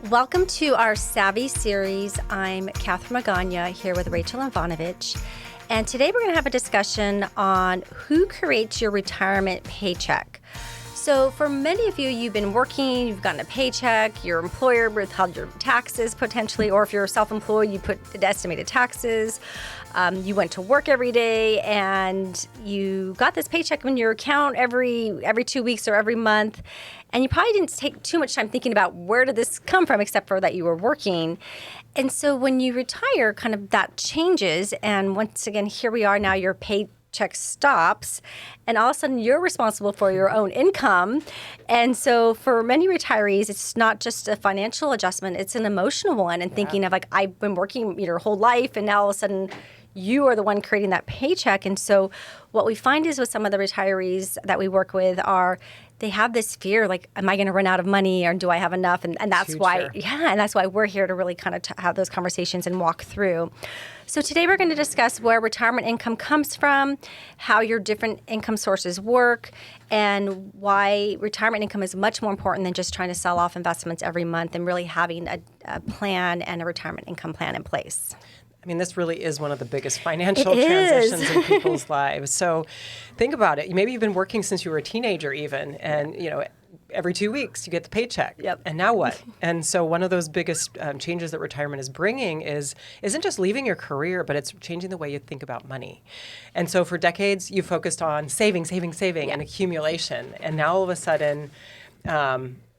Welcome to our Savvy series. I'm Catherine Magaña here with Rachel Ivanovich. And today we're going to have a discussion on who creates your retirement paycheck. So for many of you, you've been working, you've gotten a paycheck, your employer withheld your taxes potentially, or if you're self-employed, you put the estimated taxes. You went to work every day and you got this paycheck in your account every 2 weeks or every month. And you probably didn't take too much time thinking about where did this come from, except for that you were working. And so when you retire, kind of that changes. And once again, here we are now, your paycheck stops. And all of a sudden, you're responsible for your own income. And so for many retirees, it's not just a financial adjustment, it's an emotional one. And thinking of like, I've been working your whole life, and now all of a sudden, you are the one creating that paycheck. And so what we find is with some of the retirees that we work with are they have this fear, like, am I going to run out of money or do I have enough? And that's why, and that's why we're here to really kind of have those conversations and walk through. So today we're going to discuss where retirement income comes from, how your different income sources work, and why retirement income is much more important than just trying to sell off investments every month and really having a plan and a retirement income plan in place. I mean, this really is one of the biggest financial transitions in people's lives. So think about it. Maybe you've been working since you were a teenager even, and every 2 weeks you get the paycheck. Yep. And now what? And so one of those biggest changes that retirement is bringing isn't just leaving your career, but it's changing the way you think about money. And so for decades, you focused on saving, and accumulation. And now all of a sudden,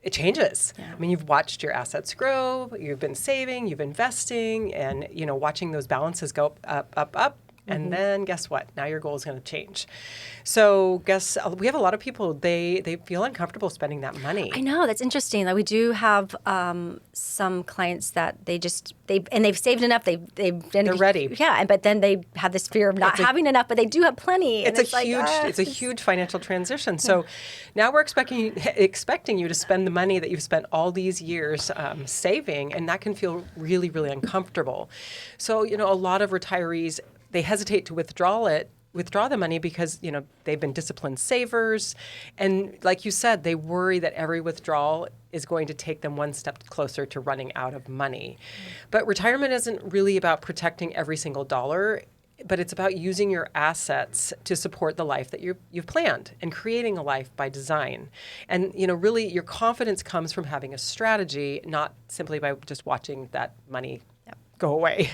it changes. Yeah. I mean, you've watched your assets grow, you've been saving, you've investing, and watching those balances go up. And then guess what? Now your goal is going to change. So we have a lot of people, they feel uncomfortable spending that money. I know, that's interesting. Like, we do have some clients that they've saved enough. They're ready. Yeah, but then they have this fear of not having enough, but they do have plenty. It's a huge financial transition. So now we're expecting you to spend the money that you've spent all these years saving, and that can feel really, really uncomfortable. So, a lot of retirees, they hesitate to withdraw the money because, they've been disciplined savers. And like you said, they worry that every withdrawal is going to take them one step closer to running out of money. But retirement isn't really about protecting every single dollar, but it's about using your assets to support the life that you've planned and creating a life by design. And, really your confidence comes from having a strategy, not simply by just watching that money go away.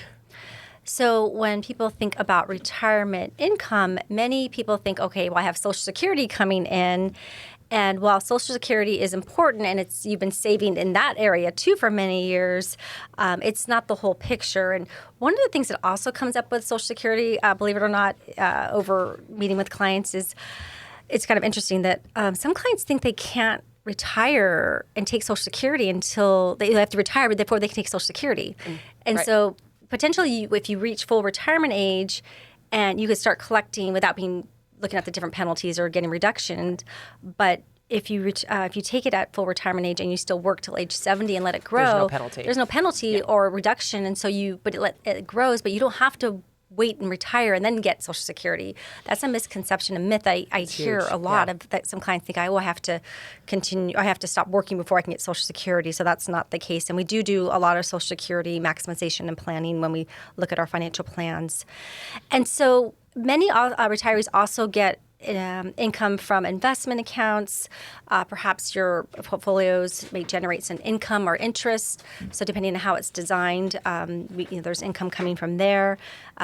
So when people think about retirement income, many people think, okay, well, I have Social Security coming in. And while Social Security is important and you've been saving in that area too for many years, it's not the whole picture. And one of the things that also comes up with Social Security, believe it or not, over meeting with clients is it's kind of interesting that some clients think they can't retire and take Social Security until they have to retire before they can take Social Security. And so potentially, if you reach full retirement age, and you could start collecting without looking at the different penalties or getting reductions. But if you take it at full retirement age and you still work till age 70 and let it grow, there's no penalty or reduction, and so it grows, but you don't have to wait and retire and then get Social Security. That's a misconception, a myth I hear a lot of, that some clients think, I have to continue, I have to stop working before I can get Social Security. So that's not the case. And we do a lot of Social Security maximization and planning when we look at our financial plans. And so many retirees also get income from investment accounts. Perhaps your portfolios may generate some income or interest. So depending on how it's designed, there's income coming from there.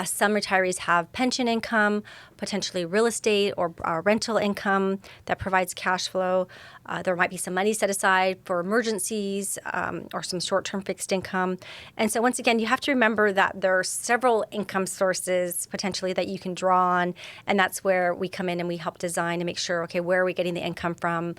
Some retirees have pension income, potentially real estate or rental income that provides cash flow. There might be some money set aside for emergencies or some short-term fixed income. And so once again, you have to remember that there are several income sources potentially that you can draw on, and that's where we come in and we help design and make sure, okay, where are we getting the income from?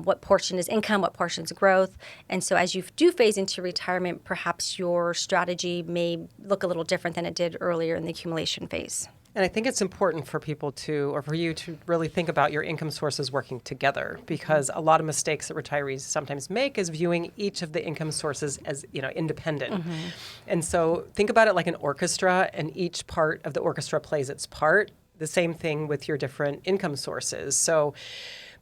What portion is income? What portion is growth? And so as you do phase into retirement, perhaps your strategy may look a little different than it did earlier in the accumulation phase. And I think it's important for for you to really think about your income sources working together, because a lot of mistakes that retirees sometimes make is viewing each of the income sources as, independent. And so think about it like an orchestra, and each part of the orchestra plays its part. The same thing with your different income sources. So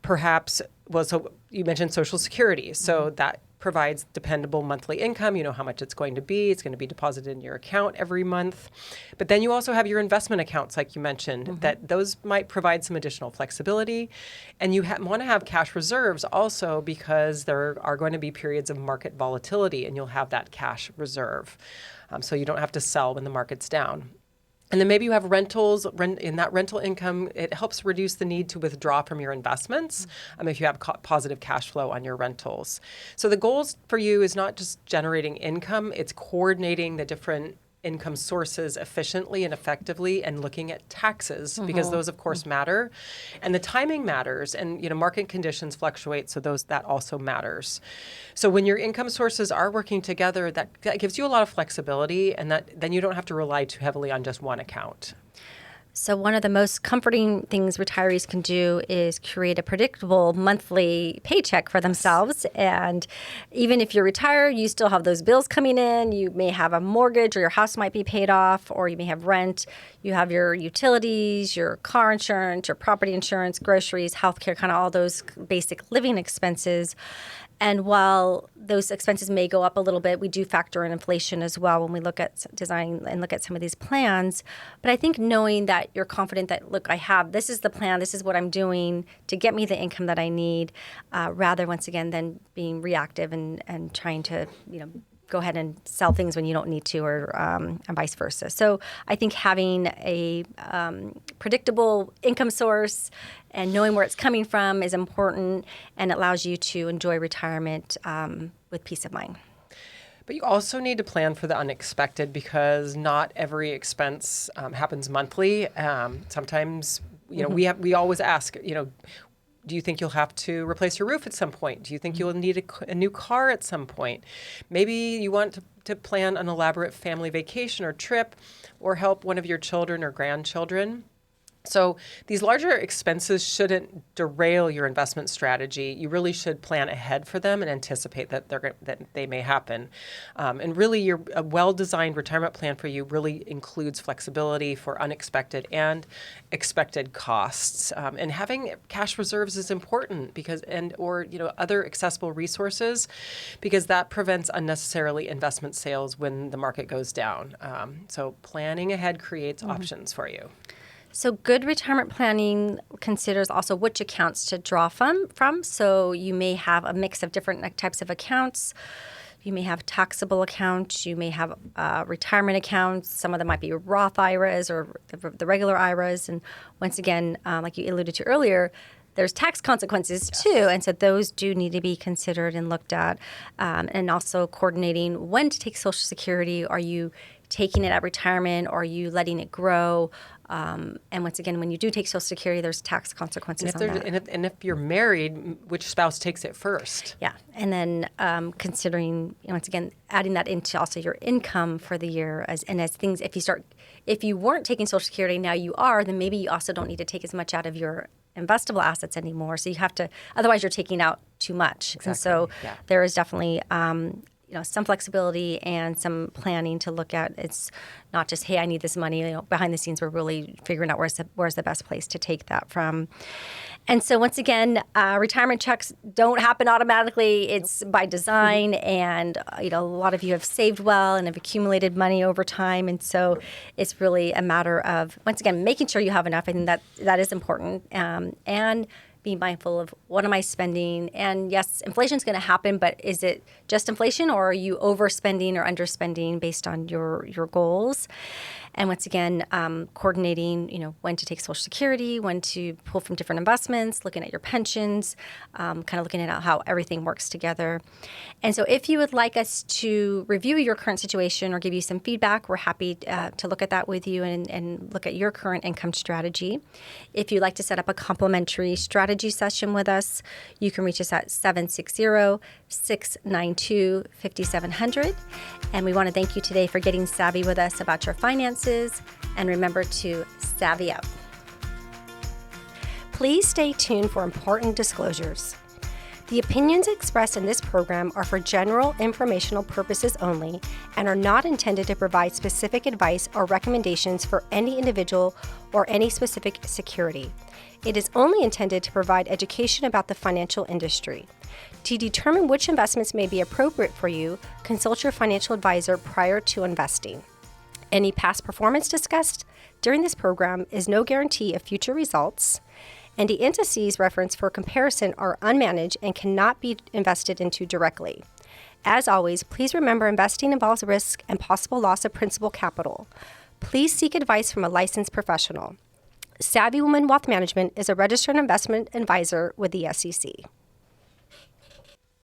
perhaps, so you mentioned Social Security. So that provides dependable monthly income. You know how much it's going to be. It's going to be deposited in your account every month. But then you also have your investment accounts, like you mentioned, that those might provide some additional flexibility. And you want to have cash reserves also because there are going to be periods of market volatility, and you'll have that cash reserve. So you don't have to sell when the market's down. And then maybe you have rentals. In that rental income, it helps reduce the need to withdraw from your investments if you have positive cash flow on your rentals. So the goals for you is not just generating income, it's coordinating the different income sources efficiently and effectively, and looking at taxes, because those of course matter, and the timing matters, and market conditions fluctuate, so that also matters. So when your income sources are working together, that gives you a lot of flexibility, and then you don't have to rely too heavily on just one account. So one of the most comforting things retirees can do is create a predictable monthly paycheck for themselves. And even if you're retired, you still have those bills coming in. You may have a mortgage, or your house might be paid off, or you may have rent. You have your utilities, your car insurance, your property insurance, groceries, healthcare, kind of all those basic living expenses. And while those expenses may go up a little bit, we do factor in inflation as well when we look at design and look at some of these plans. But I think knowing that you're confident that, look, this is the plan, this is what I'm doing to get me the income that I need, rather, once again, than being reactive and trying to, go ahead and sell things when you don't need to, or and vice versa. So I think having a predictable income source and knowing where it's coming from is important, and it allows you to enjoy retirement with peace of mind. But you also need to plan for the unexpected, because not every expense happens monthly. Sometimes, we always ask, do you think you'll have to replace your roof at some point? Do you think you'll need a new car at some point? Maybe you want to plan an elaborate family vacation or trip, or help one of your children or grandchildren. So these larger expenses shouldn't derail your investment strategy. You really should plan ahead for them and anticipate that they may happen. And really, a well-designed retirement plan for you really includes flexibility for unexpected and expected costs. And having cash reserves is important, or other accessible resources, because that prevents unnecessarily investment sales when the market goes down. So planning ahead creates options for you. So good retirement planning considers also which accounts to draw from. So you may have a mix of different types of accounts. You may have taxable accounts. You may have retirement accounts. Some of them might be Roth IRAs or the regular IRAs. And once again, like you alluded to earlier, there's tax consequences too. And so those do need to be considered and looked at. And also coordinating when to take Social Security. Are you taking it at retirement, or are you letting it grow? And once again, when you do take Social Security, there's tax consequences on that. And if you're married, which spouse takes it first? Yeah. And then considering, once again, adding that into also your income for the year. As things, if you weren't taking Social Security, now you are, then maybe you also don't need to take as much out of your investable assets anymore. So you have to, otherwise you're taking out too much. Exactly. And so there is definitely some flexibility and some planning to look at. It's not just, hey, I need this money. Behind the scenes, we're really figuring out where's the best place to take that from. And so once again, retirement checks don't happen automatically. It's by design, and a lot of you have saved well and have accumulated money over time, and so it's really a matter of, once again, making sure you have enough. I think that is important, and be mindful of what am I spending. And yes, inflation is going to happen, but is it just inflation, or are you overspending or underspending based on your goals? And once again, coordinating, when to take Social Security, when to pull from different investments, looking at your pensions, kind of looking at how everything works together. And so if you would like us to review your current situation or give you some feedback, we're happy to look at that with you and look at your current income strategy. If you'd like to set up a complimentary strategy session with us, you can reach us at 760-692-5700. And we want to thank you today for getting savvy with us about your finances. And remember to savvy up. Please stay tuned for important disclosures. The opinions expressed in this program are for general informational purposes only and are not intended to provide specific advice or recommendations for any individual or any specific security. It is only intended to provide education about the financial industry. To determine which investments may be appropriate for you, consult your financial advisor prior to investing. Any past performance discussed during this program is no guarantee of future results, and the indices referenced for comparison are unmanaged and cannot be invested into directly. As always, please remember investing involves risk and possible loss of principal capital. Please seek advice from a licensed professional. Savvy Woman Wealth Management is a registered investment advisor with the SEC.